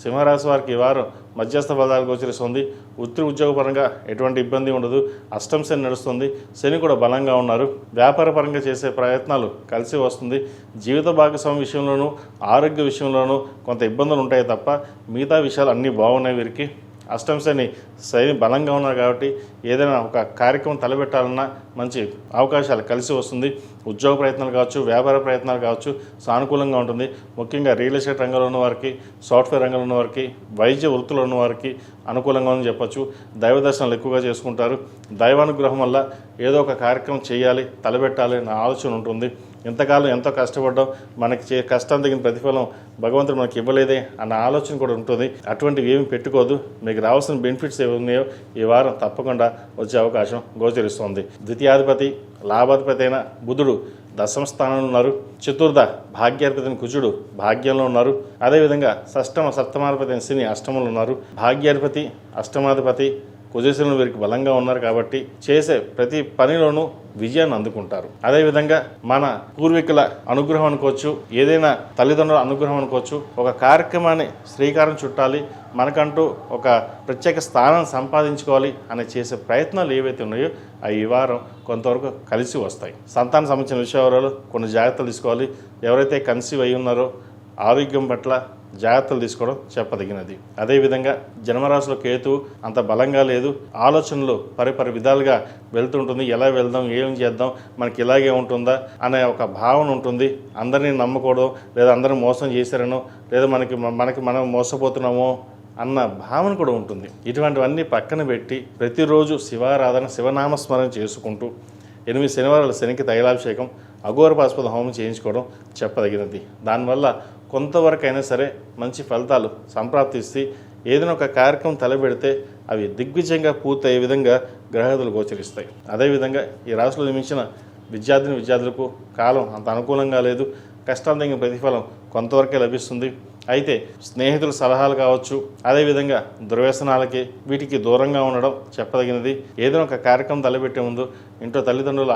సింహరాశి వారికి ఈ వారం మధ్యస్థ ఫలితాలు గోచరిస్తుంది. వృత్తి ఉద్యోగపరంగా ఎటువంటి ఇబ్బంది ఉండదు. అష్టమ శని నడుస్తుంది. శని కూడా బలంగా ఉన్నారు. వ్యాపార పరంగా చేసే ప్రయత్నాలు కలిసి వస్తుంది. జీవిత భాగస్వామి విషయంలోనూ ఆరోగ్య విషయంలోనూ కొంత ఇబ్బందులు ఉంటాయి తప్ప మిగతా విషయాలు అన్నీ బాగున్నాయి. వీరికి అష్టమ శని బలంగా ఉన్నారు కాబట్టి ఏదైనా ఒక కార్యక్రమం తలపెట్టాలన్నా మంచి అవకాశాలు కలిసి వస్తుంది. ఉద్యోగ ప్రయత్నాలు కావచ్చు, వ్యాపార ప్రయత్నాలు కావచ్చు, సానుకూలంగా ఉంటుంది. ముఖ్యంగా రియల్ ఎస్టేట్ రంగంలో ఉన్న వారికి, సాఫ్ట్వేర్ రంగంలో ఉన్న వారికి, వైద్య వృత్తిలో ఉన్న వారికి అనుకూలంగా ఉందని చెప్పచ్చు. దైవ దర్శనాలు ఎక్కువగా చేసుకుంటారు. దైవానుగ్రహం వల్ల ఏదో ఒక కార్యక్రమం చేయాలి, తలపెట్టాలి అనే ఆలోచన ఉంటుంది. ఇంతకాలం ఎంతో కష్టపడ్డాం, మనకి కష్టం తగిన ప్రతిఫలం భగవంతుడు మనకి ఇవ్వలేదే అన్న ఆలోచన కూడా ఉంటుంది. అటువంటివి ఏమి పెట్టుకోదు. మీకు రావాల్సిన బెనిఫిట్స్ ఏమి ఉన్నాయో ఈ వారం తప్పకుండా వచ్చే అవకాశం గోచరిస్తుంది. ద్వితీయాధిపతి లాభాధిపతి అయిన బుధుడు దశమ స్థానంలో ఉన్నారు. చతుర్థ భాగ్యాధిపతి కుజుడు భాగ్యంలో ఉన్నారు. అదేవిధంగా షష్టమ సప్తమాధిపతి అయిన శని అష్టమంలో ఉన్నారు. భాగ్యాధిపతి అష్టమాధిపతి కుజశనులు వీరికి బలంగా ఉన్నారు కాబట్టి చేసే ప్రతి పనిలోనూ విజయాన్ని అందుకుంటారు. అదేవిధంగా మన పూర్వీకుల అనుగ్రహం అనుకోవచ్చు, ఏదైనా తల్లిదండ్రుల అనుగ్రహం అనుకోవచ్చు. ఒక కార్యక్రమాన్ని శ్రీకారం చుట్టాలి, మనకంటూ ఒక ప్రత్యేక స్థానం సంపాదించుకోవాలి అని చేసే ప్రయత్నాలు ఏవైతే ఉన్నాయో అవి ఈ వారం కొంతవరకు కలిసి వస్తాయి. సంతానం సంబంధించిన విషయాలు కొన్ని జాగ్రత్తలు తీసుకోవాలి. ఎవరైతే కన్సీవ్ అయి ఉన్నారో ఆరోగ్యం పట్ల జాగ్రత్తలు తీసుకోవడం చెప్పదగినది. అదేవిధంగా జన్మరాశిలో కేతు అంత బలంగా లేదు. ఆలోచనలు పరిపరి విధాలుగా వెళ్తుంటుంది. ఎలా వెళ్దాం, ఏం చేద్దాం, మనకి ఇలాగే ఉంటుందా అనే ఒక భావన ఉంటుంది. అందరినీ నమ్మకూడదు, లేదా అందరూ మోసం చేశారనో, లేదా మనకి మనం మోసపోతున్నామో అన్న భావన కూడా ఉంటుంది. ఇటువంటివన్నీ పక్కన పెట్టి ప్రతిరోజు శివారాధన, శివనామస్మరణ చేసుకుంటూ 8 శనివారాలు శనికి తైలాభిషేకం, అఘోర పాశుపత హోమం చేయించుకోవడం చెప్పదగినది. దానివల్ల కొంతవరకైనా సరే మంచి ఫలితాలు సంప్రాప్తిస్తే ఏదైనా ఒక కార్యక్రమం తలపెడితే అవి దిగ్విజయంగా పూర్తయ్యే విధంగా గ్రహగతులు గోచరిస్తాయి. అదేవిధంగా ఈ రాశిలో నిర్మించిన విద్యార్థులకు కాలం అంత అనుకూలంగా లేదు. కష్టాలు తగిన ప్రతిఫలం కొంతవరకే లభిస్తుంది. అయితే స్నేహితుల సలహాలు కావచ్చు, అదేవిధంగా దుర్వ్యసనాలకి వీటికి దూరంగా ఉండడం చెప్పదగినది. ఏదైనా ఒక కార్యక్రమం తలపెట్టే ముందు ఇంట్లో తల్లిదండ్రుల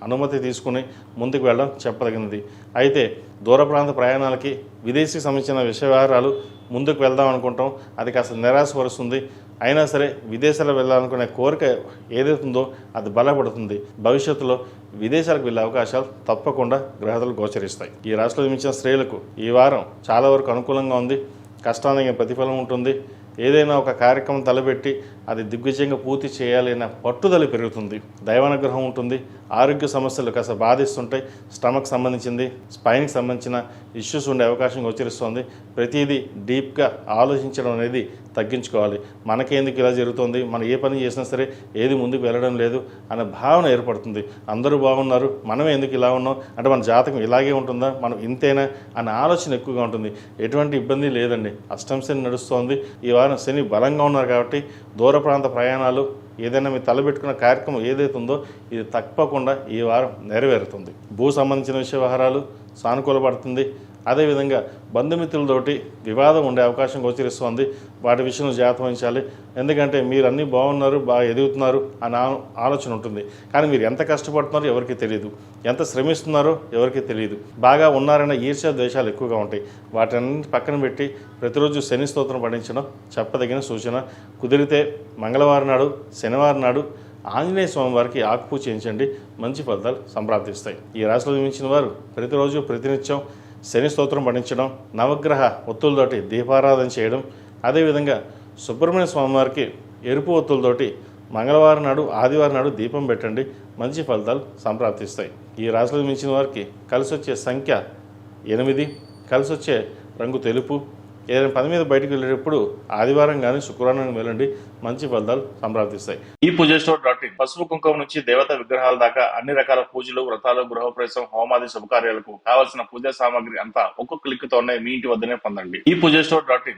అనుమతి తీసుకుని ముందుకు వెళ్ళడం చెప్పదగినది. అయితే దూర ప్రాంత ప్రయాణాలకి, విదేశీకి సంబంధించిన విషయ వ్యవహారాలు ముందుకు వెళ్దాం అనుకుంటాం, అది కాస్త నిరాశపరుస్తుంది. అయినా సరే విదేశాలకు వెళ్ళాలనుకునే కోరిక ఏదైతుందో అది బలపడుతుంది. భవిష్యత్తులో విదేశాలకు వెళ్ళే అవకాశాలు తప్పకుండా గ్రహతులు గోచరిస్తాయి. ఈ రాశిలో జన్మించిన స్త్రీలకు ఈ వారం చాలా వరకు అనుకూలంగా ఉంది. కష్టానికి ప్రతిఫలం ఉంటుంది. ఏదైనా ఒక కార్యక్రమం తలపెట్టి అది దిగ్విజయంగా పూర్తి చేయాలి అన్న పట్టుదల పెరుగుతుంది. దైవానుగ్రహం ఉంటుంది. ఆరోగ్య సమస్యలు కాస్త బాధిస్తుంటాయి. స్టమక్ సంబంధించింది, స్పైన్కి సంబంధించిన ఇష్యూస్ ఉండే అవకాశం గోచరిస్తుంది. ప్రతిదీ డీప్గా ఆలోచించడం అనేది తగ్గించుకోవాలి. మనకేందుకు ఇలా జరుగుతుంది, మనం ఏ పని చేసినా సరే ఏది ముందుకు వెళ్ళడం లేదు అనే భావన ఏర్పడుతుంది. అందరూ బాగున్నారు, మనమే ఎందుకు ఇలా ఉన్నాం, అంటే మన జాతకం ఇలాగే ఉంటుందా, మనం ఇంతేనా అనే ఆలోచన ఎక్కువగా ఉంటుంది. ఎటువంటి ఇబ్బంది లేదండి. అష్టమ శని నడుస్తోంది. ఈ వారం శని బలంగా ఉన్నారు కాబట్టి దూర ప్రాంత ప్రయాణాలు, ఏదైనా మీరు తలబెట్టుకున్న కార్యక్రమం ఏదైతే ఉందో ఇది తప్పకుండా ఈ వారం నెరవేరుతుంది. భూ సంబంధించిన విషయ వ్యవహారాలు సానుకూలపడుతుంది. అదేవిధంగా బంధుమిత్రులతోటి వివాదం ఉండే అవకాశం గోచరిస్తుంది. వాటి విషయంలో జాగ్రత్త వహించాలి. ఎందుకంటే మీరు అన్నీ బాగున్నారు, బాగా ఎదుగుతున్నారు అనే ఆలోచన ఉంటుంది. కానీ మీరు ఎంత కష్టపడుతున్నారో ఎవరికి తెలియదు, ఎంత శ్రమిస్తున్నారో ఎవరికి తెలియదు. బాగా ఉన్నారనే ఈర్ష్య ద్వేషాలు ఎక్కువగా ఉంటాయి. వాటన్నింటి పక్కన పెట్టి ప్రతిరోజు శని స్తోత్రం పఠించడం చెప్పదగిన సూచన. కుదిరితే మంగళవారం నాడు, శనివారం నాడు ఆంజనేయ స్వామి వారికి ఆకుపూజ చేయించండి. మంచి ఫలితాలు సంప్రాప్తిస్తాయి. ఈ రాశిలో జన్మించిన వారు ప్రతిరోజు ప్రతినిత్యం శని స్తోత్రం పఠించడం, నవగ్రహ ఒత్తులతోటి దీపారాధన చేయడం, అదేవిధంగా సుబ్రహ్మణ్య స్వామివారికి ఎరుపు ఒత్తులతోటి మంగళవారం నాడు, ఆదివారం నాడు దీపం పెట్టండి. మంచి ఫలితాలు సంప్రాప్తిస్తాయి. ఈ రాశిలో మించిన వారికి కలిసి వచ్చే సంఖ్య 8, కలిసి వచ్చే రంగు తెలుపు. ఏదైనా పని మీద బయటకు వెళ్ళేటప్పుడు ఆదివారం కానీ శుక్రవారం వెళ్ళండి. మంచి ఫలితాలు సంప్రాప్తిస్తాయి. ఈ పూజస్టోర్.in పసుపు కుంకుమ నుంచి దేవతా విగ్రహాల దాకా అన్ని రకాల పూజలు, వ్రతాలు, గృహప్రవేశం, హోమాది శుభకార్యాలకు కావాల్సిన పూజా సామాగ్రి అంతా ఒక్కొక్క క్లిక్ తోనే మీ ఇంటి వద్దనే పొందండి. ఈ పూజస్టోర్.in